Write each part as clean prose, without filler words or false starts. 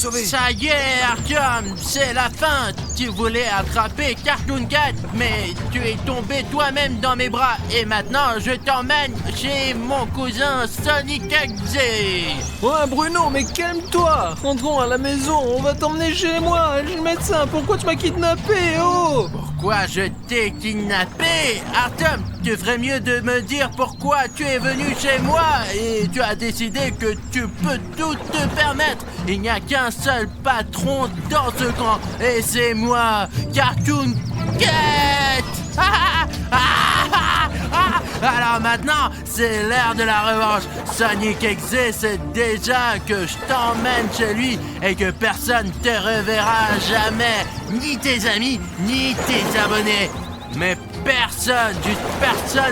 sauver. Ça y est, Artyom, c'est la fin. Tu voulais attraper Cartoon Cat, mais tu es tombé toi-même dans mes bras. Et maintenant, je t'emmène chez mon cousin Sonic XZ. Ouais, Bruno, mais calme-toi. Rentrons à la maison, on va t'emmener chez moi. Je suis le médecin, pourquoi tu m'as kidnappé, oh? Pourquoi je t'ai kidnappé? Artyom, tu ferais mieux de me dire pourquoi tu es venu chez moi et tu as décidé que tu peux tout te permettre. Il n'y a qu'un seul patron dans ce camp et c'est moi, Cartoon Cat. Alors maintenant, c'est l'heure de la revanche. Sonic XZ sait déjà que je t'emmène chez lui et que personne te reverra jamais. Ni tes amis, ni tes abonnés. Mais personne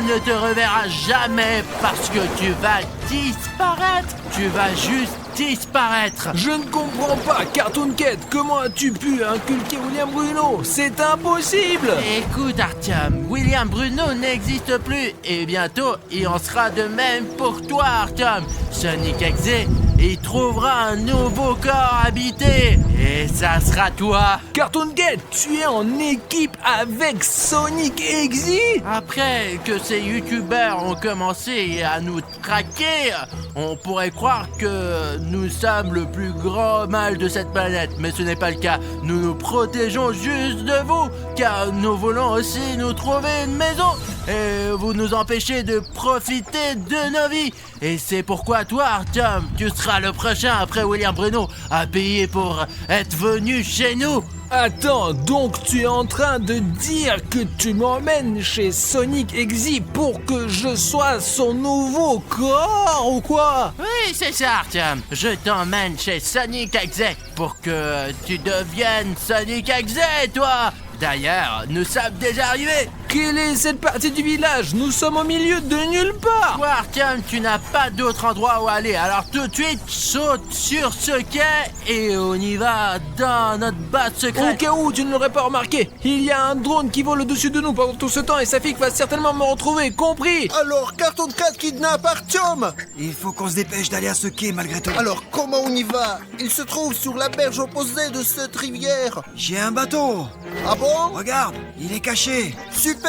ne te reverra jamais parce que tu vas disparaître. Tu vas juste disparaître. Je ne comprends pas, Cartoon Cat. Comment as-tu pu inculquer William Bruno? C'est impossible. Écoute, Artyom, William Bruno n'existe plus et bientôt il en sera de même pour toi, Artyom. Sonic XZ, il trouvera un nouveau corps habité et ça sera toi. Cartoon Cat, tu es en équipe avec Sonic XZ? Après que ces youtubeurs ont commencé à nous traquer, on pourrait croire que nous sommes le plus grand mal de cette planète, mais ce n'est pas le cas. Nous nous protégeons juste de vous, car nous voulons aussi nous trouver une maison. Et vous nous empêchez de profiter de nos vies. Et c'est pourquoi toi, Artyom, tu seras le prochain après William Bruno à payer pour être venu chez nous. Attends, donc tu es en train de dire que tu m'emmènes chez Sonic XZ pour que je sois son nouveau corps ou quoi? Oui, c'est ça, Artyom. Je t'emmène chez Sonic XZ pour que tu deviennes Sonic XZ, toi. D'ailleurs, nous sommes déjà arrivés. Quelle est cette partie du village? Nous sommes au milieu de nulle part. Toi, Artyom, tu n'as pas d'autre endroit où aller. Alors tout de suite, saute sur ce quai et on y va dans notre base secrète. Au cas où tu ne l'aurais pas remarqué, il y a un drone qui vole au-dessus de nous pendant tout ce temps et sa fille va certainement me retrouver, compris? Alors, Cartoon Cat kidnappe Artyom. Il faut qu'on se dépêche d'aller à ce quai malgré tout. Alors, comment on y va? Il se trouve sur la berge opposée de cette rivière. J'ai un bateau. Ah bon? Regarde, il est caché. Super.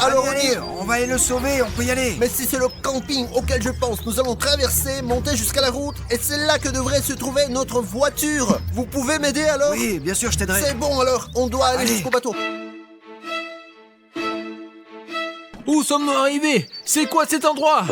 Alors, allez, on va aller le sauver, on peut y aller. Mais si c'est le camping auquel je pense, nous allons traverser, monter jusqu'à la route, et c'est là que devrait se trouver notre voiture. Vous pouvez m'aider alors? Oui, bien sûr, je t'aiderai. C'est bon alors, on doit aller Allez. jusqu'au bateau. Où sommes-nous arrivés? C'est quoi cet endroit?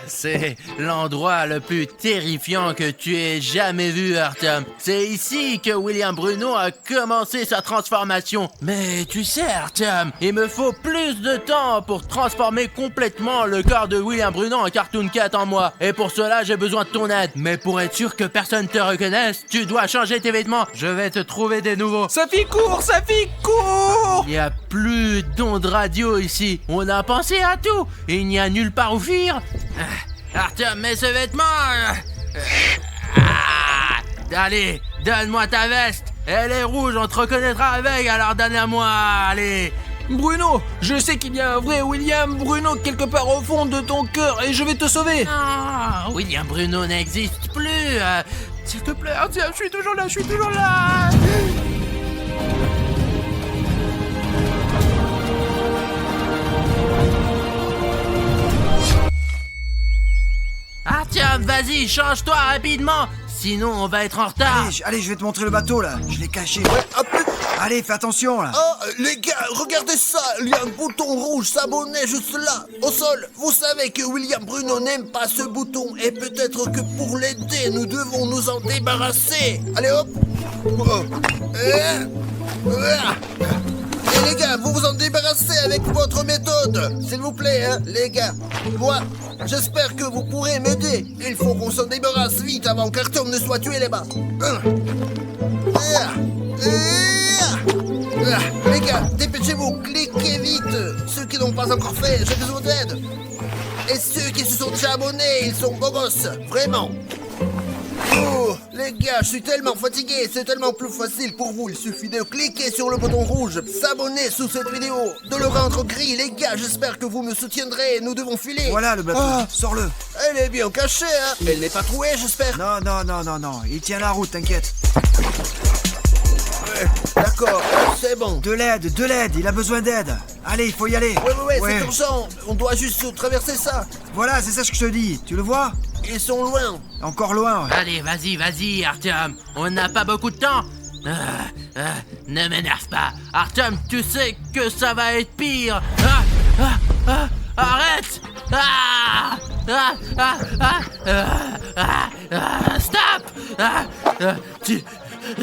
C'est l'endroit le plus terrifiant que tu aies jamais vu, Artyom. C'est ici que William Bruno a commencé sa transformation. Mais tu sais, Artyom, il me faut plus de temps pour transformer complètement le corps de William Bruno en Cartoon Cat en moi. Et pour cela, j'ai besoin de ton aide. Mais pour être sûr que personne te reconnaisse, tu dois changer tes vêtements. Je vais te trouver des nouveaux. Safi, cours! Safi, cours! Il n'y a plus d'ondes radio ici. On a pensé à tout. Il n'y a nulle part où fuir. Artyom, mets ce vêtement. Allez, donne-moi ta veste. Elle est rouge, on te reconnaîtra avec, alors donne-la-moi. Allez. Bruno, je sais qu'il y a un vrai William Bruno quelque part au fond de ton cœur et je vais te sauver. Ah, William Bruno n'existe plus. S'il te plaît, Artyom, je suis toujours là. Artyom, vas-y, change-toi rapidement. Sinon, on va être en retard. Allez, je vais te montrer le bateau là. Je l'ai caché. Hop. Allez, fais attention là. Oh, les gars, regardez ça. Il y a un bouton rouge s'abonner juste là, au sol. Vous savez que William Bruno n'aime pas ce bouton et peut-être que pour l'aider, nous devons nous en débarrasser. Allez, hop. Oh. Et les gars, vous vous en débarrassez avec votre méthode. S'il vous plaît, hein, les gars. Moi, j'espère que vous pourrez m'aider. Il faut qu'on s'en débarrasse vite avant qu'Artyom ne soit tué là-bas. Les gars, dépêchez-vous, cliquez vite. Ceux qui n'ont pas encore fait, j'ai besoin d'aide. Et ceux qui se sont déjà abonnés, ils sont beaux gosses, vraiment. Oh, les gars, je suis tellement fatigué, c'est tellement plus facile pour vous. Il suffit de cliquer sur le bouton rouge, s'abonner sous cette vidéo, de le rendre gris. Les gars, j'espère que vous me soutiendrez, nous devons filer. Voilà le bateau, Ah. sors-le. Elle est bien cachée, hein. Elle n'est pas trouée, j'espère. Non, il tient la route, t'inquiète. D'accord, c'est bon. De l'aide, il a besoin d'aide. Allez, il faut y aller. Ouais, c'est urgent. On doit juste traverser ça. Voilà, c'est ça que je te dis. Tu le vois? Ils sont loin. Encore loin. Allez, vas-y, Artyom. On n'a pas beaucoup de temps. Ne m'énerve pas. Artyom, tu sais que ça va être pire. Arrête. Stop.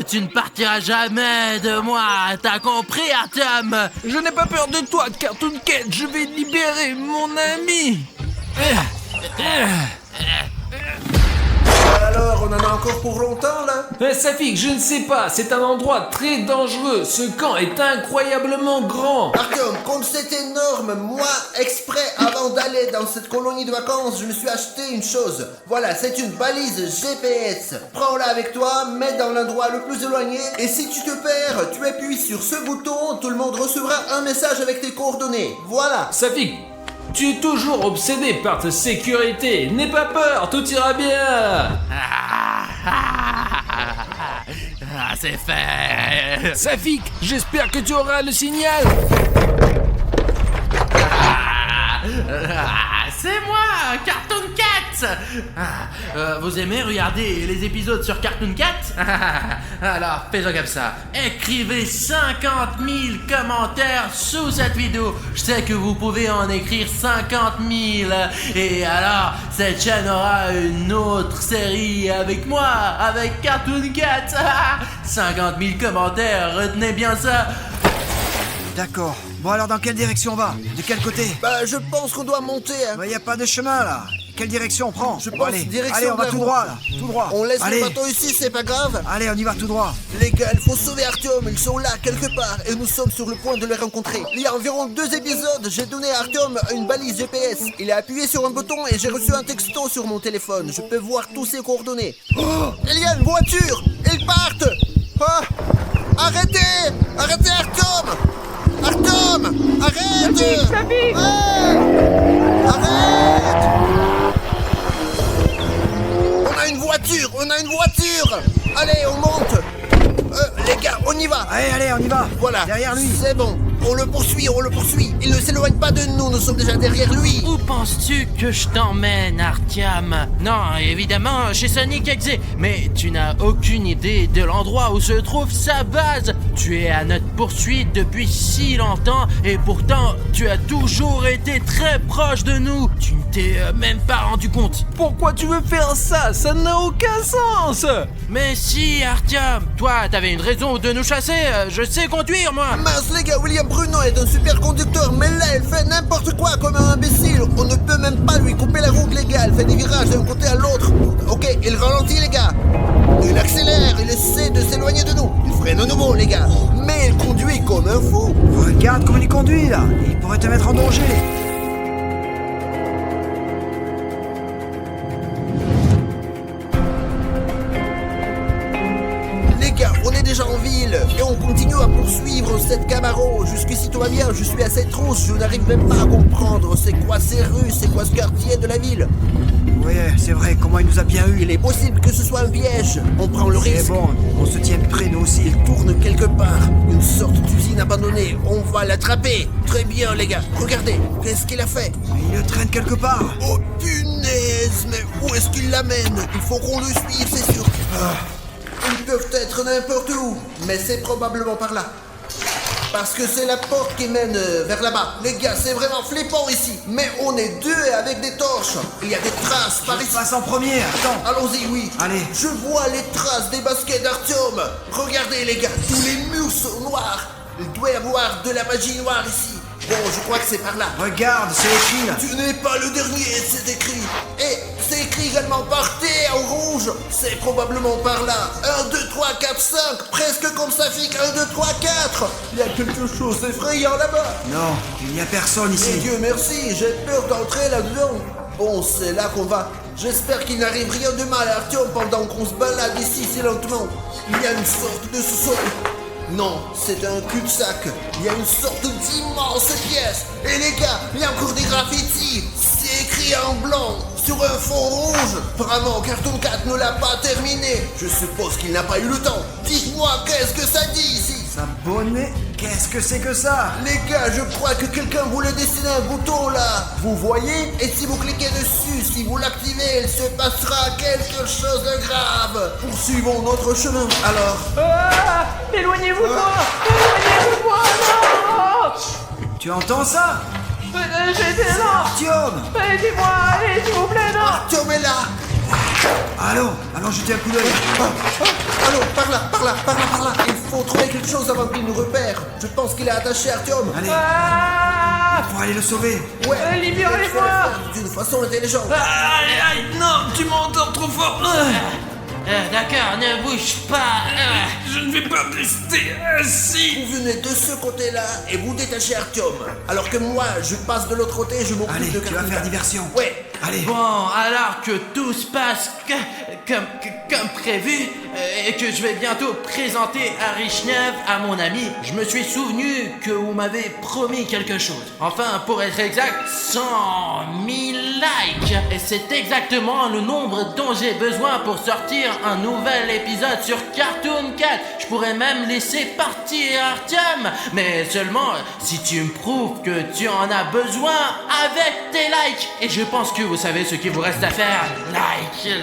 Tu ne partiras jamais de moi. T'as compris, Artyom? Je n'ai pas peur de toi, Cartoon Cat. Je vais libérer mon ami. Alors, on en a encore pour longtemps, là? Safik, je ne sais pas. C'est un endroit très dangereux. Ce camp est incroyablement grand. Artyom, comme c'est énorme, moi, exprès, avant d'aller dans cette colonie de vacances, je me suis acheté une chose. Voilà, c'est une balise GPS. Prends-la avec toi, mets dans l'endroit le plus éloigné, et si tu te perds, tu appuies sur ce bouton, tout le monde recevra un message avec tes coordonnées. Voilà. Safik, tu es toujours obsédé par ta sécurité. N'aie pas peur, tout ira bien. C'est fait. Safik, j'espère que tu auras le signal. C'est moi, Cartoon Cat. Vous aimez regarder les épisodes sur Cartoon Cat? Alors, fais-en comme ça. Écrivez 50 000 commentaires sous cette vidéo. Je sais que vous pouvez en écrire 50 000. Et alors, cette chaîne aura une autre série avec moi, avec Cartoon Cat. 50 000 commentaires, retenez bien ça. D'accord. Bon alors, dans quelle direction on va? De quel côté? Bah, je pense qu'on doit monter, hein. Bah, y a pas de chemin là. Quelle direction on prend? Je Bon, pense allez, direction allez, on va vers tout où? droit là. Tout droit. On laisse allez. le bateau ici, c'est pas grave. Allez, on y va tout droit. Les gars, il faut sauver Artyom, ils sont là quelque part et nous sommes sur le point de les rencontrer. Il y a environ 2 épisodes, j'ai donné à Artyom une balise GPS. Il a appuyé sur un bouton et j'ai reçu un texto sur mon téléphone. Je peux voir tous ses coordonnées. Oh, il y a une voiture. Ils partent. Ah, arrêtez. Arrêtez Artyom. Artyom, arrête. Ah, arrête. On a une voiture. Allez, on monte. Les gars, on y va. Allez, on y va. Voilà, Derrière lui. c'est bon. On le poursuit. Il ne s'éloigne pas de nous, nous sommes déjà derrière lui. Où penses-tu que je t'emmène, Artyom? Non, évidemment, chez Sonic Exe. Mais tu n'as aucune idée de l'endroit où se trouve sa base. Tu es à notre poursuite depuis si longtemps et pourtant, tu as toujours été très proche de nous. Tu ne t'es même pas rendu compte. Pourquoi tu veux faire ça? Ça n'a aucun sens. Mais si, Artyom, toi, t'avais une raison de nous chasser. Je sais conduire, moi. Mince les gars, William Bruno est un super conducteur, mais là, il fait n'importe quoi comme un imbécile. On ne peut même pas lui couper la route, les gars. Il fait des virages d'un côté à l'autre. Ok, il ralentit, les gars. Il accélère, il essaie de s'éloigner de nous. Il freine à nouveau, les gars. Mais il conduit comme un fou. Regarde comment il conduit là. Il pourrait te mettre en danger. Les gars, on est déjà en ville et on continue à poursuivre cette Camaro. Jusqu'ici tout va bien, je suis assez trousse, je n'arrive même pas à comprendre c'est quoi ces rues, c'est quoi ce quartier de la ville. Oui, c'est vrai, comment il nous a bien eu. Il est possible que ce soit un piège, on prend le C'est risque. bon, on se tient près nous aussi. Il tourne quelque part, une sorte d'usine abandonnée, on va l'attraper. Très bien les gars, regardez, qu'est-ce qu'il a fait? Mais il le traîne quelque part. Oh punaise, mais où est-ce qu'il l'amène? Il faut qu'on le suive, c'est sûr. Ils peuvent être n'importe où, mais c'est probablement par là. Parce que c'est la porte qui mène vers là-bas. Les gars, c'est vraiment flippant ici. Mais on est 2 avec des torches. Il y a des traces par Je ici. passe en premier, attends. Allons-y, oui. Allez. Je vois les traces des baskets d'Artyom. Regardez, les gars, tous les murs sont noirs. Il doit y avoir de la magie noire ici. Bon, je crois que c'est par là. Regarde, c'est écrit là. Tu n'es pas le dernier, c'est écrit. Et c'est écrit également par terre en rouge. C'est probablement par là. 1, 2, 3, 4, 5. Presque comme ça fait 1, 2, 3, 4. Il y a quelque chose d'effrayant là-bas. Non, il n'y a personne Et ici. Dieu merci, j'ai peur d'entrer là-dedans. Bon, c'est là qu'on va. J'espère qu'il n'arrive rien de mal à Artyom pendant qu'on se balade ici si lentement. Il y a une sorte de sous-sol. Non, c'est un cul-de-sac. Il y a une sorte d'immense pièce. Et les gars, il y a encore des graffitis. C'est écrit en blanc sur un fond rouge. Apparemment, Cartoon Cat ne l'a pas terminé. Je suppose qu'il n'a pas eu le temps. Dites-moi, qu'est-ce que ça dit ici? S'abonner? Qu'est-ce que c'est que ça? Les gars, je crois que quelqu'un voulait dessiner un bouton là. Vous voyez? Et si vous cliquez dessus, si vous l'activez, il se passera quelque chose de grave. Poursuivons notre chemin. Alors, Ah, éloignez-vous de moi. Éloignez-vous de moi, non. Tu entends ça? J'étais là. Artyom! Aidez-moi, allez, s'il vous plaît, non. Artyom est là. Allons jeter un coup d'œil. Allons, par là. Il faut trouver quelque chose avant qu'il nous repère. Je pense qu'il est attaché à Artyom. Allez, Ah, faut aller le sauver. Ouais, libérez-moi. il faut le faire d'une façon intelligente. aïe, aïe, non, tu m'entends trop fort. D'accord, ne bouge pas. Je ne vais pas rester assis. Vous venez de ce côté-là et vous détachez Artyom. Alors que moi, je passe de l'autre côté et je m'occupe Allez, de tu vas Cartoon faire Cat. diversion. Ouais. Allez. Bon, alors que tout se passe comme prévu et que je vais bientôt présenter Arishnev à mon ami, je me suis souvenu que vous m'avez promis quelque chose. Enfin, pour être exact, 100 000 likes. Et c'est exactement le nombre dont j'ai besoin pour sortir un nouvel épisode sur Cartoon Cat. Je pourrais même laisser partir Artyom, mais seulement si tu me prouves que tu en as besoin avec tes likes. Et je pense que vous savez ce qu'il vous reste à faire. Like.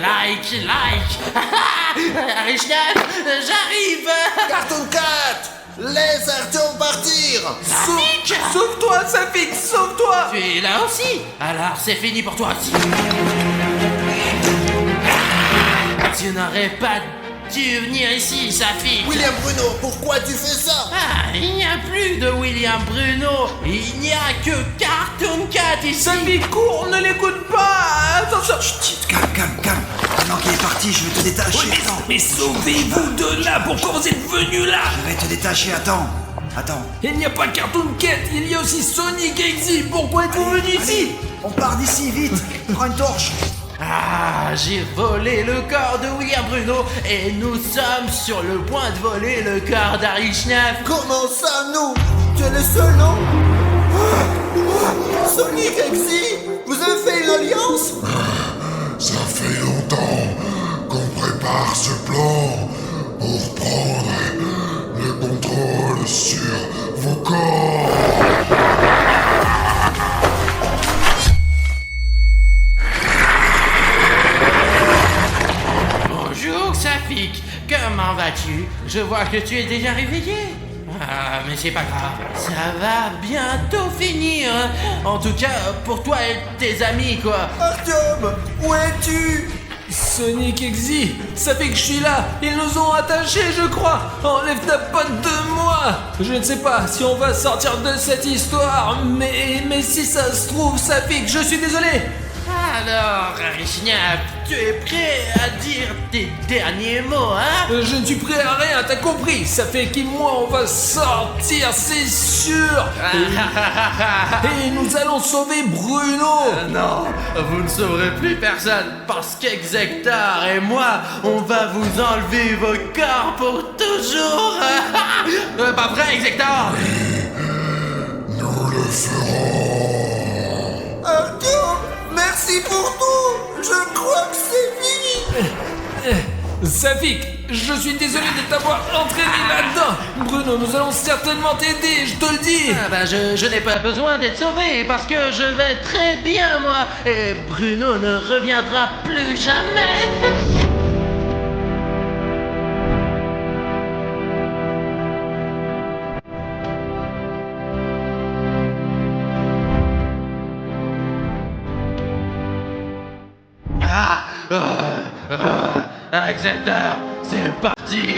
Arishnev, j'arrive. Cartoon Cat, laisse Artyom partir. Safik, Sauve-toi, Safik, sauve-toi. tu es là aussi. Alors c'est fini pour toi aussi. Tu n'aurais pas dû venir ici, Safik. William Bruno, pourquoi tu fais ça? Ah, il n'y a plus de William Bruno. Il n'y a que Cartoon Cat ici. Safik, cours, ne l'écoute pas. Attention. Chut, calme. Maintenant qu'il est parti, je vais te détacher. Attends. Mais sauvez-vous de là. Pourquoi vous êtes venu là? Je vais te détacher, attends. Il n'y a pas Cartoon Cat, il y a aussi Sonic Exy. Pourquoi êtes-vous venu ici? Allez, on part d'ici, vite. Prends une torche. Ah, j'ai volé le corps de William Bruno et nous sommes sur le point de voler le corps d'Arishnev. Comment ça, nous? Tu es le seul, non? Sonic Exy, vous avez fait une alliance? Ça fait longtemps qu'on prépare ce plan pour prendre le contrôle sur vos corps. Bonjour Safik, comment vas-tu? Je vois que tu es déjà réveillé. Ah, mais c'est pas grave, ça va bientôt finir. En tout cas, pour toi et tes amis, quoi. Artyom, où es-tu? Sonic Exy, Safik, je suis là. Ils nous ont attachés, je crois. Enlève ta pote de moi. Je ne sais pas si on va sortir de cette histoire, mais si ça se trouve, Safik, je suis désolé. Alors, Arishnev, tu es prêt à dire tes derniers mots, hein? Je ne suis prêt à rien, t'as compris. Ça fait et moi, on va sortir, c'est sûr. Et nous allons sauver Bruno. Non, vous ne sauverez plus personne parce qu'Exector et moi, on va vous enlever vos corps pour toujours. Pas vrai, Exector? Nous le ferons. Artyom, merci pour tout. Je crois que c'est fini. Safik, je suis désolé de t'avoir entraîné là-dedans. Bruno, nous allons certainement t'aider, je te le dis. Ah bah je n'ai pas besoin d'être sauvé parce que je vais très bien moi et Bruno ne reviendra plus jamais. Exector, c'est parti.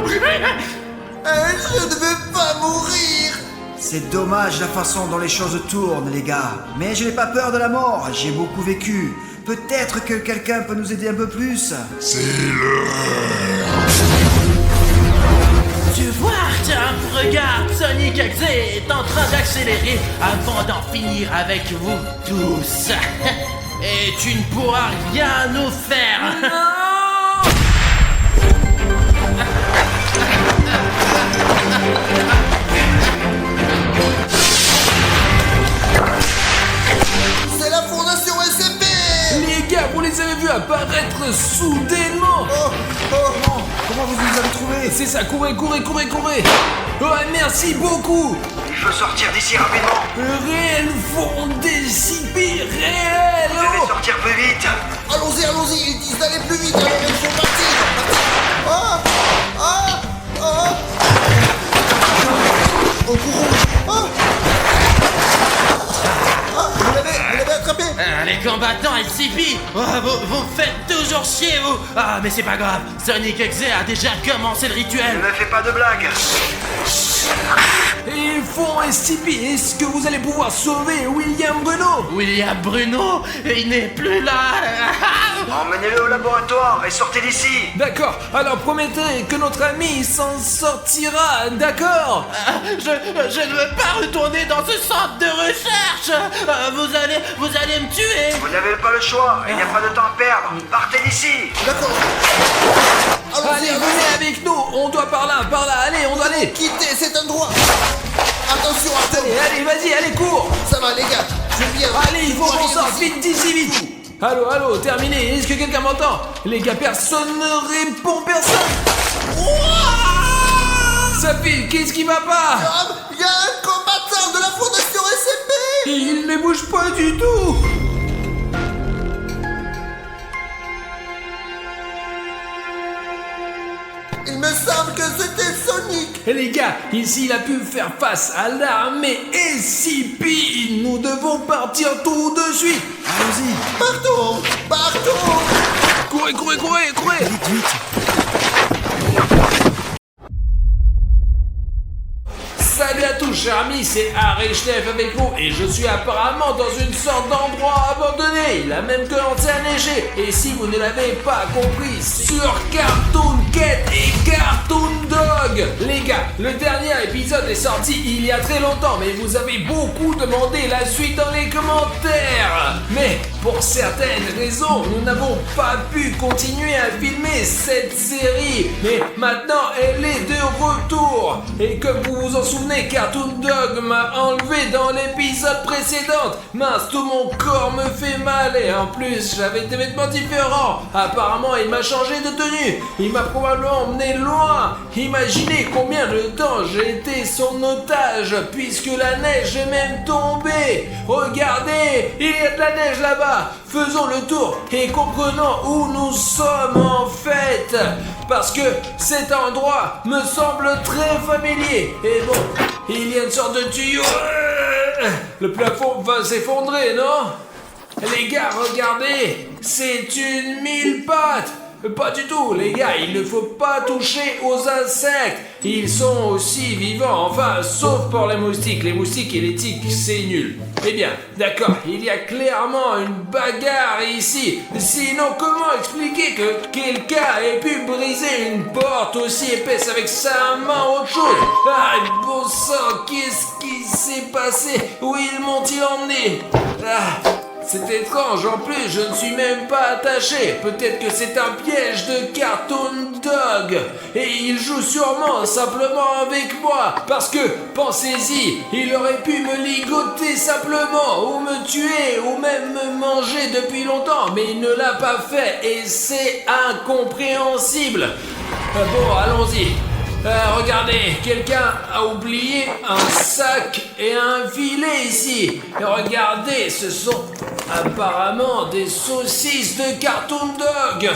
Je ne veux pas mourir. C'est dommage la façon dont les choses tournent, les gars. Mais je n'ai pas peur de la mort, j'ai beaucoup vécu. Peut-être que quelqu'un peut nous aider un peu plus. C'est l'heure. Tu vois, Artyom, regarde, Sonic X est en train d'accélérer avant d'en finir avec vous tous. et tu ne pourras rien nous faire. Non! C'est la Fondation SCP. Les gars, vous les avez vus apparaître soudainement. Comment vous nous avez trouvés? C'est ça, courez, courez, courez, courez. Ouais, merci beaucoup. Je veux sortir d'ici rapidement. Réel fond des cipi, réel. Vous devez Oh. sortir plus vite. Allons-y, allons-y, ils disent d'aller plus vite, alors il faut partir. Ah, ah, ah. Oh, courons. Ah. Ah, vous l'avez attrapé. Les combattants SCP, vous me faites toujours chier, vous. Ah, mais c'est pas grave, Sonic Exe a déjà commencé le rituel. Ne fais pas de blagues. Ils font SCP, est-ce que vous allez pouvoir sauver William Bruno? William Bruno, il n'est plus là. Emmenez-le au laboratoire et sortez d'ici. D'accord, alors promettez que notre ami s'en sortira, d'accord? Je ne veux pas retourner dans ce centre de recherche. Vous allez me tuer. Vous n'avez pas le choix. Il n'y a pas de temps à perdre. Partez d'ici. D'accord. Allez, venez avec nous, on doit par là, allez, on doit aller. Quittez cet endroit. Attention, Arthur. Allez, vas-y, allez, cours. Ça va, les gars. Je viens. Allez, il faut qu'on sorte vite d'ici, vite. Allô, allô, terminé, est-ce que quelqu'un m'entend? Les gars, personne ne répond, personne. Sophie, qu'est-ce qui va pas? Il y a un combattant de la Fondation SCP. Il ne bouge pas du tout. Il me semble que c'était Sonic. Et les gars, ici il a pu faire face à l'armée SCP. Nous devons partir tout de suite. Allons-y. Partons. Partons. Courez, courez, courez, courez. Vite, vite. Salut à tous, chers amis, c'est Arechnef avec vous et je suis apparemment dans une sorte d'endroit abandonné. Il a même commencé à neiger. Et si vous ne l'avez pas compris, sur Cartoon Cat et Cartoon Dog. Les gars, le dernier épisode est sorti il y a très longtemps, mais vous avez beaucoup demandé la suite dans les commentaires. Mais pour certaines raisons, nous n'avons pas pu continuer à filmer cette série. Mais maintenant, elle est de retour. Et comme vous vous en souvenez, Cartoon Dog m'a enlevé dans l'épisode précédent. Mince, tout mon corps me fait mal et en plus, j'avais des vêtements différents. Apparemment, il m'a changé de tenue. Il m'a probablement emmené loin. Imaginez combien de temps j'ai été son otage puisque la neige est même tombée. Regardez, il y a de la neige là-bas. Faisons le tour et comprenons où nous sommes en fait. Parce que cet endroit me semble très familier. Et bon, il y a une sorte de tuyau. Le plafond va s'effondrer, non? Les gars, regardez, c'est une mille pattes. Pas du tout, les gars, il ne faut pas toucher aux insectes. Ils sont aussi vivants, enfin, sauf pour les moustiques. Les moustiques et les tiques, c'est nul. Eh bien, d'accord, il y a clairement une bagarre ici. Sinon, comment expliquer que quelqu'un ait pu briser une porte aussi épaisse avec sa main ou autre chose? Ah, bon sang, qu'est-ce qui s'est passé? Où ils m'ont-ils emmené? Ah, c'est étrange, en plus je ne suis même pas attaché. Peut-être que c'est un piège de Cartoon Dog. Et il joue sûrement simplement avec moi. Parce que, pensez-y, il aurait pu me ligoter simplement, ou me tuer, ou même me manger depuis longtemps. Mais il ne l'a pas fait, et c'est incompréhensible. Bon, allons-y. Regardez, quelqu'un a oublié un sac et un filet ici. Et regardez, ce sont apparemment des saucisses de Cartoon Dog.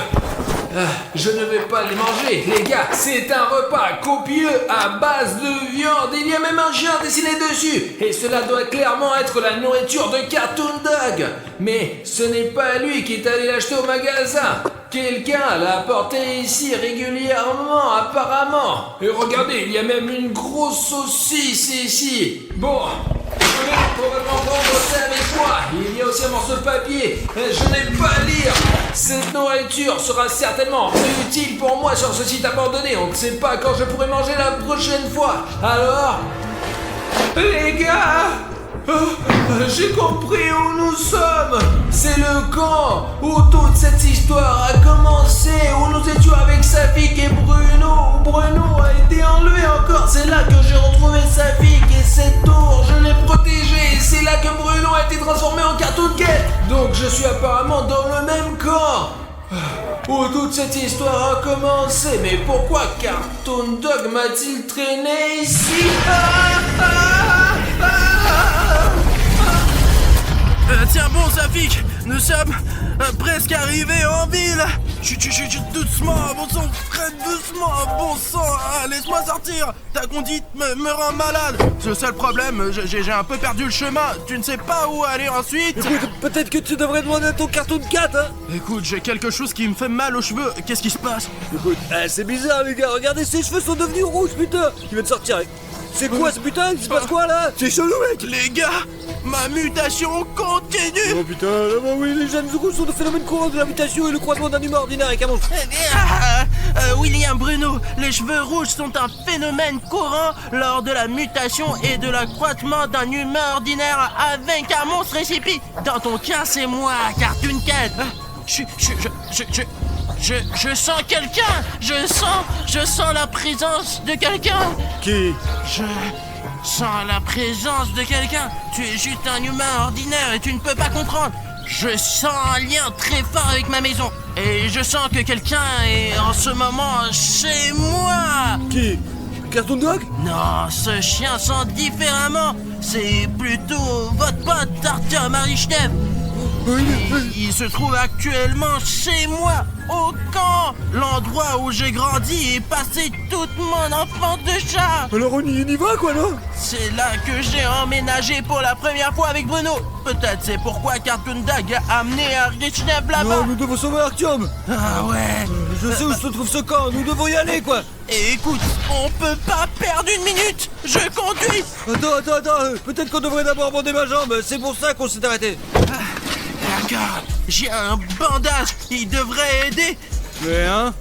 Je ne vais pas les manger, les gars. C'est un repas copieux à base de viande. Il y a même un chien dessiné dessus. Et cela doit clairement être la nourriture de Cartoon Dog. Mais ce n'est pas lui qui est allé l'acheter au magasin. Quelqu'un l'a apporté ici régulièrement, apparemment. Et regardez, il y a même une grosse saucisse ici. Bon, je vais probablement prendre ça avec moi. Il y a aussi un morceau de papier. Je n'aime pas à lire. Cette nourriture sera certainement utile pour moi sur ce site abandonné. On ne sait pas quand je pourrai manger la prochaine fois. Alors, les gars, J'ai compris où nous sommes. C'est le camp où toute cette histoire a commencé, où nous étions avec Safik et Bruno. Bruno a été enlevé encore. C'est là que j'ai retrouvé Safik et cette tour, je l'ai protégée. C'est là que Bruno a été transformé en Cartoon Cat. Donc je suis apparemment dans le même camp où toute cette histoire a commencé. Mais pourquoi Cartoon Dog m'a-t-il traîné ici? Tiens bon Safik, nous sommes presque arrivés en ville. Chut, doucement, bon sang, très doucement, bon sang, laisse-moi sortir. Ta conduite me rend malade. Le seul problème, j'ai un peu perdu le chemin. Tu ne sais pas où aller ensuite. Écoute, peut-être que tu devrais demander à ton Cartoon Cat, hein. Écoute, j'ai quelque chose qui me fait mal aux cheveux. Qu'est-ce qui se passe? Écoute, c'est bizarre les gars, regardez, ses cheveux sont devenus rouges, putain. Il vient de sortir avec... C'est quoi ce putain? Il se passe quoi là? C'est chelou mec. Les gars, ma mutation continue. Oh putain, bah oui, les jeunes rouges sont de phénomène courant de la mutation et le croisement d'un humain ordinaire avec un monstre. William Bruno, les cheveux rouges sont un phénomène courant lors de la mutation et de l'accroissement d'un humain ordinaire avec un monstre récipi. Dans ton cas, c'est moi, Cartoon Cat. Je sens quelqu'un. Je sens la présence de quelqu'un. Qui? Je sens la présence de quelqu'un. Tu es juste un humain ordinaire et tu ne peux pas comprendre. Je sens un lien très fort avec ma maison. Et je sens que quelqu'un est en ce moment chez moi. Qui? Cartoon Dog? Non, ce chien sent différemment. C'est plutôt votre pote Arthur Marichnev. Il se trouve actuellement chez moi, au camp, l'endroit où j'ai grandi et passé toute mon enfance de chat. Alors on y va quoi, non? C'est là que j'ai emménagé pour la première fois avec Bruno. Peut-être c'est pourquoi Cartoon Dog a amené Richnev là-bas. Non, nous devons sauver Artyom. Ah ouais. Je sais où se trouve ce camp, nous devons y aller quoi. Et écoute, on peut pas perdre une minute. Je conduis. Attends, peut-être qu'on devrait d'abord bander ma jambe, c'est pour ça qu'on s'est arrêté. D'accord, j'ai un bandage, il devrait aider. Mais hein?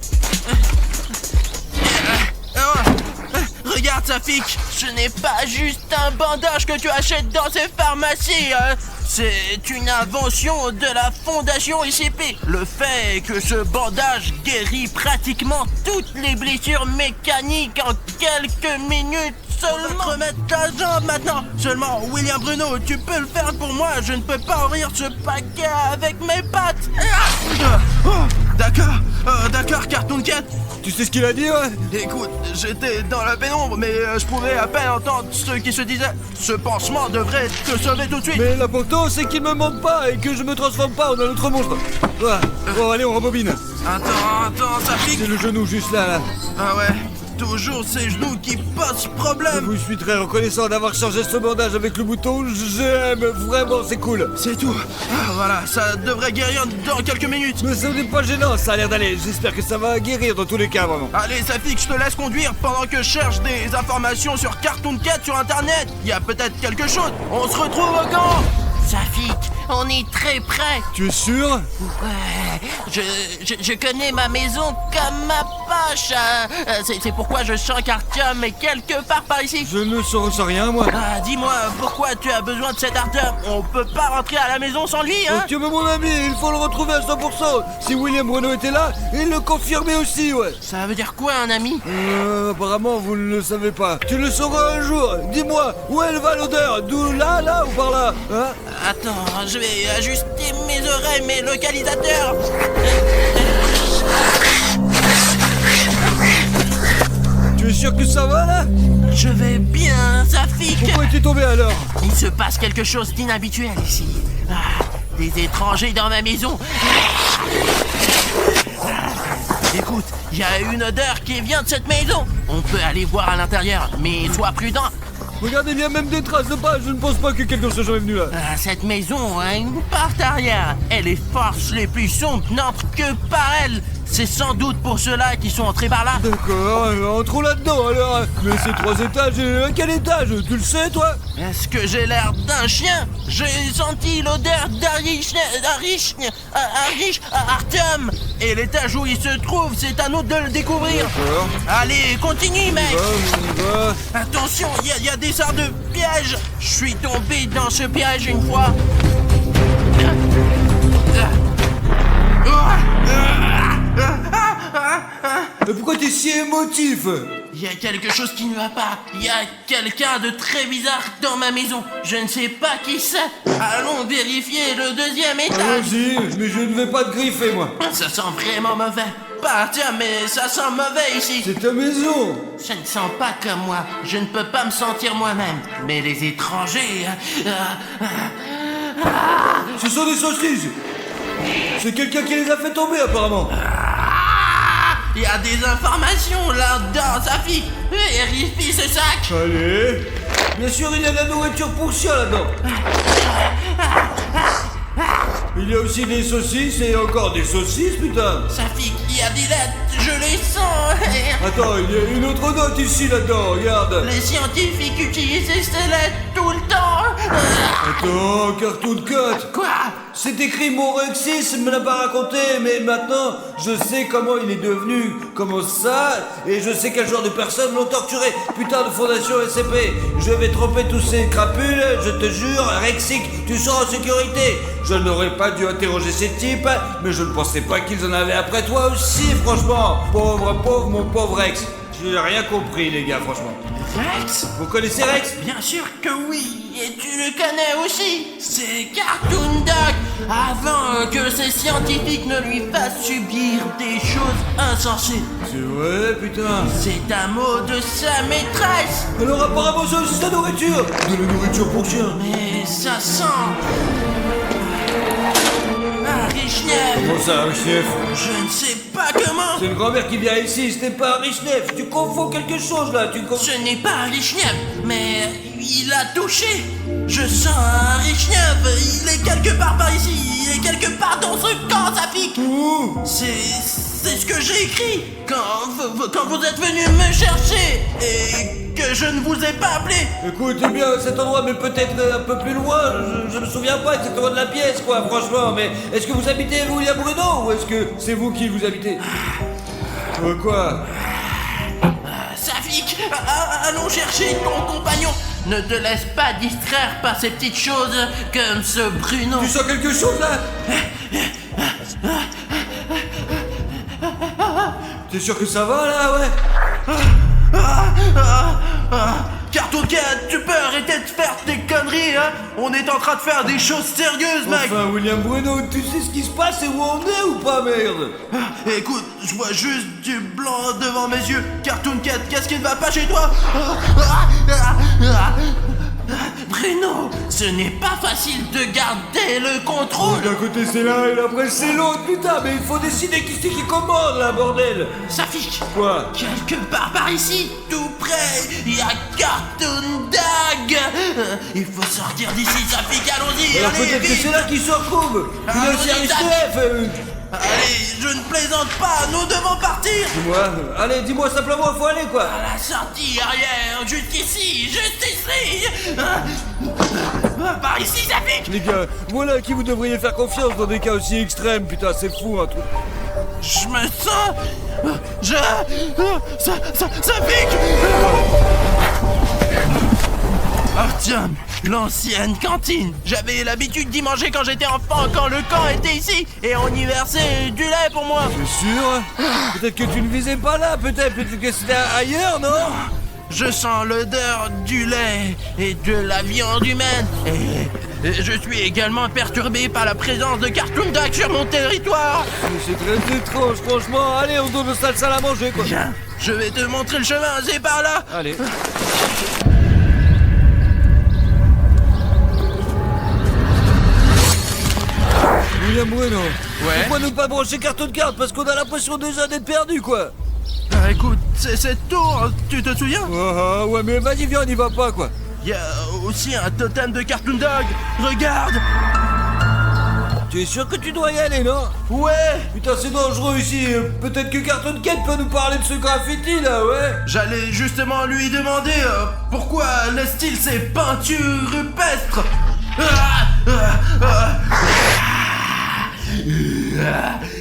Regarde Safik, ce n'est pas juste un bandage que tu achètes dans ces pharmacies, hein. C'est une invention de la fondation ICP. Le fait est que ce bandage guérit pratiquement toutes les blessures mécaniques en quelques minutes seulement. Remettre ta jambe maintenant. Seulement, William Bruno, tu peux le faire pour moi. Je ne peux pas ouvrir ce paquet avec mes pattes. D'accord, Cartoon Cat. Tu sais ce qu'il a dit, ouais? Écoute, j'étais dans la pénombre, mais je pouvais à peine entendre ceux qui se disaient « Ce pansement devrait te sauver tout de suite !» Mais l'important, c'est qu'il me manque pas et que je me transforme pas en un autre monstre. Ouais. Bon, allez, on rembobine. Attends, ça pique. C'est le genou juste là. Ah ouais, toujours ces genoux qui posent problème. Je suis très reconnaissant d'avoir changé ce bandage avec le bouton. J'aime, vraiment, c'est cool. C'est tout. Voilà, ça devrait guérir dans quelques minutes. Mais ça n'est pas gênant, ça a l'air d'aller. J'espère que ça va guérir dans tous les cas, vraiment. Allez, Safik, je te laisse conduire pendant que je cherche des informations sur Cartoon Cat sur internet. Il y a peut-être quelque chose. On se retrouve au camp. Safik, on est très près. Tu es sûr? Ouais, je connais ma maison comme ma poche. C'est pourquoi je sens qu'Artyom est quelque part par ici. Je ne sens rien, moi. Dis-moi, pourquoi tu as besoin de cet Artyom? On peut pas rentrer à la maison sans lui, hein? Tu es mon ami, il faut le retrouver à 100%. Si William Bruno était là, il le confirmait aussi, ouais. Ça veut dire quoi, un ami? Apparemment, vous ne le savez pas. Tu le sauras un jour. Dis-moi, où elle va l'odeur? D'où là ou par là, hein? Attends, je vais ajuster mes oreilles, mes localisateurs. Tu es sûr que ça va, là? Je vais bien, Safik. Pourquoi es-tu tombé alors? Il se passe quelque chose d'inhabituel ici. Des étrangers dans ma maison. Écoute, il y a une odeur qui vient de cette maison. On peut aller voir à l'intérieur, mais sois prudent. Regardez, il y a même des traces de pas. Je ne pense pas que quelqu'un soit jamais venu là. Cette maison a une porte arrière. Et les forces les plus sombres n'entrent que par elle. C'est sans doute pour ceux-là qui sont entrés par là. D'accord, entrons là-dedans alors. Mais ces 3 étages, à quel étage? Tu le sais, toi? Est-ce que j'ai l'air d'un chien? J'ai senti l'odeur d'Artyom. Et l'étage où il se trouve, c'est à nous de le découvrir. D'accord. Allez, continue, mec. On y va. Attention, il y a des sortes de pièges. Je suis tombé dans ce piège une fois. Mais pourquoi t'es si émotif? Il y a quelque chose qui ne va pas. Il y a quelqu'un de très bizarre dans ma maison. Je ne sais pas qui c'est. Allons vérifier le 2e étage. Vas-y, mais je ne vais pas te griffer, moi. Ça sent vraiment mauvais. Bah tiens, mais ça sent mauvais ici. C'est ta maison. Ça ne sent pas comme moi. Je ne peux pas me sentir moi-même. Mais les étrangers... Ce sont des saucisses. C'est quelqu'un qui les a fait tomber, apparemment. Il y a des informations là-dedans, Safi. Vérifie ce sac. Allez. Bien sûr, il y a de la nourriture pour chien là-dedans. Il y a aussi des saucisses et encore des saucisses, putain. Safi, il y a des lettres, je les sens. Attends, il y a une autre note ici là-dedans, regarde. Les scientifiques utilisent ces lettres tout le temps. Attends, carton de cote. Quoi? C'est écrit mon Rexis, me l'a pas raconté, mais maintenant je sais comment il est devenu, comment ça, et je sais quel genre de personnes l'ont torturé. Putain de fondation SCP, je vais tromper tous ces crapules, je te jure, Rexic, tu seras en sécurité. Je n'aurais pas dû interroger ces types, mais je ne pensais pas qu'ils en avaient après toi aussi, franchement. Pauvre, mon pauvre Rex. J'ai rien compris, les gars, franchement. Rex? Vous connaissez Rex? Bien sûr que oui, et tu le connais aussi. C'est Cartoon Dog. Avant que ces scientifiques ne lui fassent subir des choses insensées. C'est vrai, putain. C'est un mot de sa maîtresse. Alors apparemment ça aussi, c'est de la nourriture. De la nourriture pour chien. Mais ça sent... Richnev. Comment ça, Richnev? Je ne sais pas comment. C'est une grand-mère qui vient ici, ce n'est pas un Richnev. Tu confonds quelque chose là, Ce n'est pas un Richnev, mais il a touché. Je sens un Richnev. Il est quelque part par ici. Il est quelque part dans ce camp, Safik. Où? C'est ce que j'ai écrit quand vous êtes venu me chercher et que je ne vous ai pas appelé. Écoute, eh bien cet endroit, mais peut-être un peu plus loin. Je me souviens pas exactement de la pièce, quoi, franchement. Mais est-ce que vous habitez William Bruno ou est-ce que c'est vous qui vous habitez? Quoi? Safik, allons chercher ton compagnon. Ne te laisse pas distraire par ces petites choses comme ce Bruno. Tu sens quelque chose là? T'es sûr que ça va là, ouais? Cartoon Cat, tu peux arrêter de faire tes conneries, hein? On est en train de faire des choses sérieuses, mec. Enfin, William Bruno, tu sais ce qui se passe et où on est ou pas, merde? Écoute, je vois juste du blanc devant mes yeux. Cartoon Cat, qu'est-ce qui ne va pas chez toi? Bruno, ce n'est pas facile de garder le contrôle. D'un côté c'est l'un et après c'est l'autre, putain, mais il faut décider qui c'est qui commande là, bordel. Safik. Quoi? Quelque part par ici, tout près, il y a Cartoon Dog. Il faut sortir d'ici, Safik, allons-y. Alors allez, peut-être que vite. c'est là qu'il se retrouve. Il a Allons-y, aussi un Safik. STF. Allez, je ne plaisante pas, nous devons partir. Dis-moi simplement, faut aller quoi. À la sortie arrière, juste ici. Par ici, Safik. Les gars, voilà à qui vous devriez faire confiance dans des cas aussi extrêmes, putain, c'est fou un truc. Je me sens... Ça pique. Artyom, l'ancienne cantine. J'avais l'habitude d'y manger quand j'étais enfant, quand le camp était ici, et on y versait du lait pour moi. T'es sûr? Peut-être que tu ne visais pas là, peut-être que c'était ailleurs, non? Je sens l'odeur du lait et de la viande humaine. Et je suis également perturbé par la présence de Cartoon Dog sur mon territoire. C'est très étrange, franchement. Allez, on donne le sale à manger, quoi. Viens, je vais te montrer le chemin, c'est par là. Allez. William Bruno, Ouais. pourquoi ne pas brancher Cartoon Card? Parce qu'on a l'impression déjà d'être perdu, quoi. Écoute, c'est cette tour, tu te souviens? Ouais, mais vas-y, viens, on n'y va pas, quoi. Il y a aussi un totem de Cartoon Dog. Regarde. Tu es sûr que tu dois y aller, non? Ouais, Putain, c'est dangereux ici. Peut-être que Cartoon Cat peut nous parler de ce graffiti là, ouais. j'allais justement lui demander pourquoi laisse-t-il ces peintures rupestres.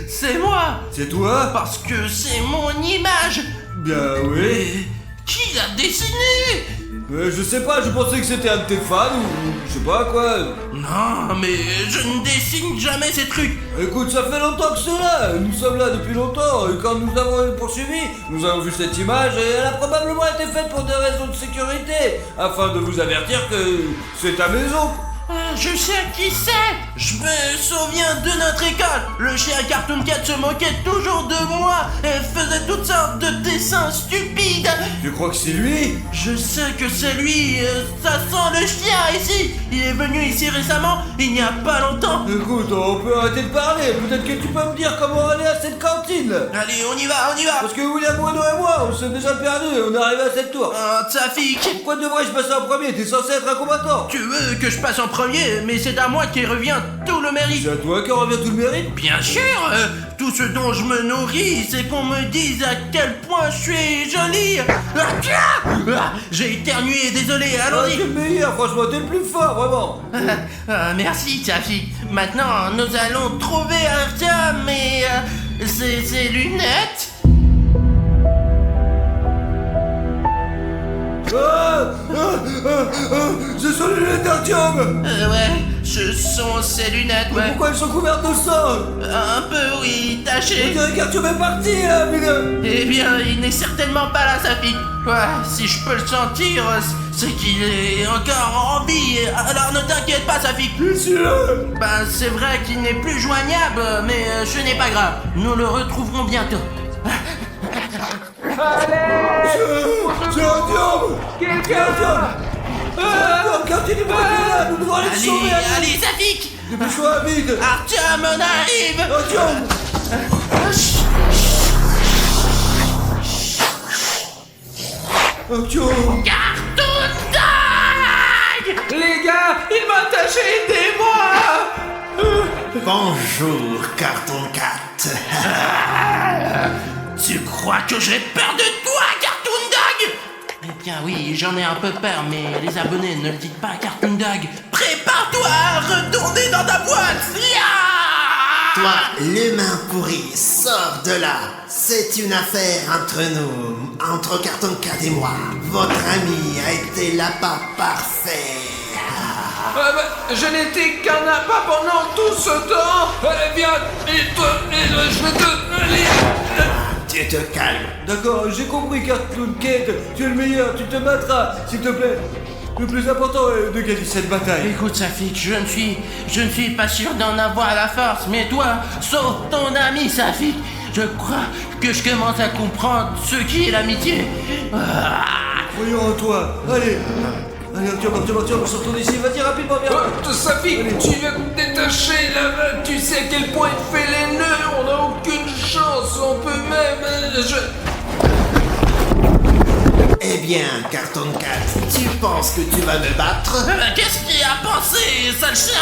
C'est moi, C'est toi? parce que c'est mon image. Bien, oui. Et qui l'a dessiné? Je sais pas, je pensais que c'était un de tes fans ou je sais pas quoi. Non, mais je ne dessine jamais ces trucs. Écoute, ça fait longtemps que c'est là. Nous sommes là depuis longtemps. Et quand nous avons poursuivi, nous avons vu cette image et elle a probablement été faite pour des raisons de sécurité, afin de vous avertir que c'est ta maison. Je sais qui c'est. Je me souviens de notre école. Le chien Cartoon Cat se moquait toujours de moi et faisait toutes sortes de dessins stupides. Tu crois que c'est lui? Je sais que c'est lui. Ça sent le chien ici. Il est venu ici récemment, il n'y a pas longtemps. Écoute, on peut arrêter de parler. Peut-être que tu peux me dire comment aller à cette cantine. Allez, on y va, on y va. Parce que William Bruno et moi, on s'est déjà perdus. On est arrivé à cette tour. Tsafik, Pourquoi devrais-je passer en premier? T'es censé être un combattant. tu veux que je passe en premier, mais c'est à moi qui revient tout le mérite. C'est à toi que revient tout le mérite. Bien sûr, tout ce dont je me nourris, c'est qu'on me dise à quel point je suis jolie. J'ai éternué, désolé, Ah, allons-y. t'es le meilleur, franchement, t'es le plus fort, vraiment. Merci, Tsafik. Maintenant, nous allons trouver Arthur, mais ses lunettes. Ce sont les lunettes d'Artyom. Ouais, ce sont ses lunettes, ouais. Pourquoi elles sont couvertes de sang? Un peu, oui, On taché. dirait qu'Artyom est parti, là, William. Eh bien, il n'est certainement pas là, Tsafik. Ouais, si je peux le sentir, c'est qu'il est encore en vie. Alors ne t'inquiète pas, Tsafik. Ben, c'est vrai qu'il n'est plus joignable, mais ce n'est pas grave. Nous le retrouverons bientôt. C'est Artyom. Quelqu'un! Artyom, continue pas là, nous devons aller te Allez, sauver. allez, Tsafik. Dépêche-toi, vite. Artyom, on arrive. Artyom. Artyom. Cartoon Tag. Les gars, il m'a attaché, aidez-moi! Bonjour, Carton Cat. Tu crois que j'ai peur de toi, Cartoon Dog? Eh bien oui, j'en ai un peu peur, mais les abonnés ne le dites pas à Cartoon Dog. Prépare-toi à retourner dans ta boîte. Toi, l'humain pourri, sors de là. C'est une affaire entre nous, entre Carton Cat et moi. Votre ami a été l'appât parfait. Je n'étais qu'un appât pendant tout ce temps! Viens, et toi, je vais te... Tu te calmes. D'accord, j'ai compris, Cartoon Cat. Tu es le meilleur, tu te battras, s'il te plaît. Le plus important est de gagner cette bataille. Écoute, Safik, je ne suis pas sûr d'en avoir la force, mais toi, sauve ton ami, Safik. Je crois que je commence à comprendre ce qui est l'amitié. Voyons en toi. Allez. Allez, Artyom, sortons d'ici. Vas-y, rapidement, viens. Safi, tu viens de me détacher là, tu sais à quel point il fait les nœuds, on n'a aucune chance, on peut même... Eh bien, Carton Cat, tu penses que tu vas me battre? Qu'est-ce qu'il a pensé, sale chien?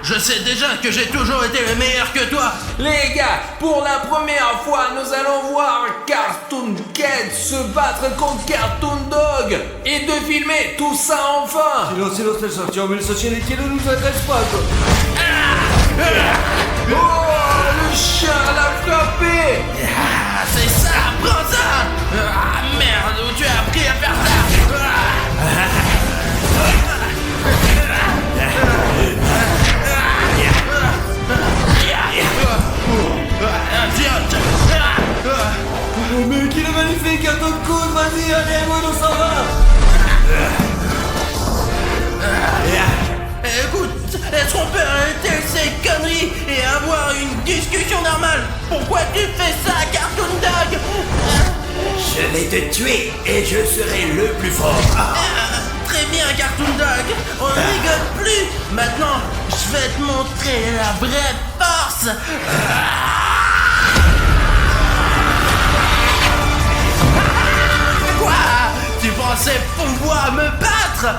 Je sais déjà que j'ai toujours été le meilleur que toi. Les gars, pour la première fois, nous allons voir Cartoon Cat se battre contre Cartoon Dog et de filmer tout ça enfin. Silence, laisse Artyom, mais le socialité ne nous agresse pas, quoi. Oh, le chien l'a frappé. Ah, c'est ça, prends ça. Ah, merde, où tu as appris à faire ça? Oh, mec, il est magnifique, Carton Cat, vas-y, allez, on s'en va. Écoute, est-ce qu'on peut arrêter ces conneries et avoir une discussion normale? Pourquoi tu fais ça, Cartoon Dog? Je vais te tuer et je serai le plus fort. Très bien, Cartoon Dog, on ne rigole plus. Maintenant, je vais te montrer la vraie force. Quoi? Tu pensais pouvoir me battre?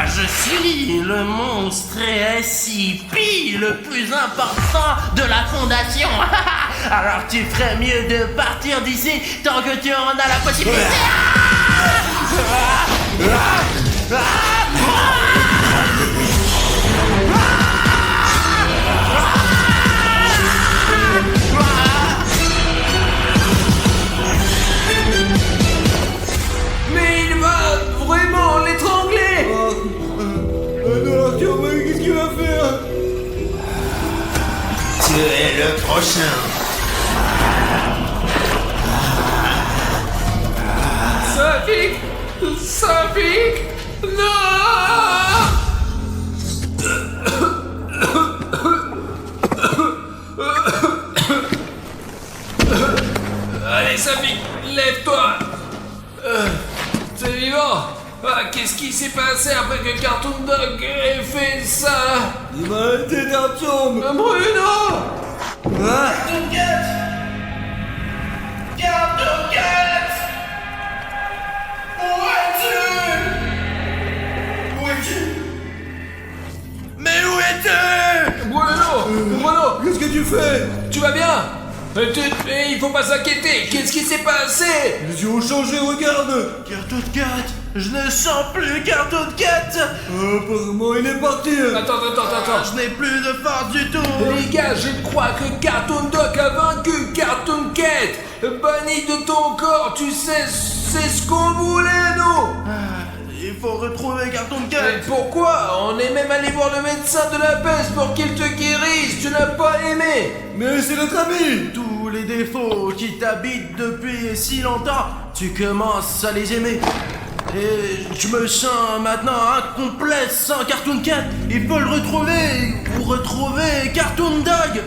Je suis le monstre SCP le plus important de la fondation. Alors tu ferais mieux de partir d'ici tant que tu en as la possibilité. Mais il va vraiment l'étrangler. Alors, tiens, mais qu'est-ce qu'il va faire? Tu es le prochain. Ça pique. Ça pique. Non. Allez, Safik, lève-toi. C'est vivant. Ah, qu'est-ce qui s'est passé après que Cartoon Dog ait fait ça? Il m'a arrêté d'un tombe. Bruno. Hein? Mais où es-tu? Bruno, Qu'est-ce que tu fais? tu vas bien? Il faut pas s'inquiéter. Qu'est-ce qui s'est passé? Les yeux ont changé, regarde. Cartoon Cat, je ne sens plus Cartoon Cat. Apparemment, il est parti. Attends. Je n'ai plus de force du tout. Les gars, je crois que Cartoon Dog a vaincu Cartoon Cat. Banni de ton corps, tu sais, c'est ce qu'on voulait, nous. Il faut retrouver Cartoon Cat. Mais pourquoi? On est même allé voir le médecin de la peste pour qu'il te guérisse. Tu n'as pas aimé. Mais c'est notre ami. Tous les défauts qui t'habitent depuis si longtemps, tu commences à les aimer. Et je me sens maintenant incomplet sans Cartoon Cat. Il faut le retrouver ou retrouver Cartoon Dog.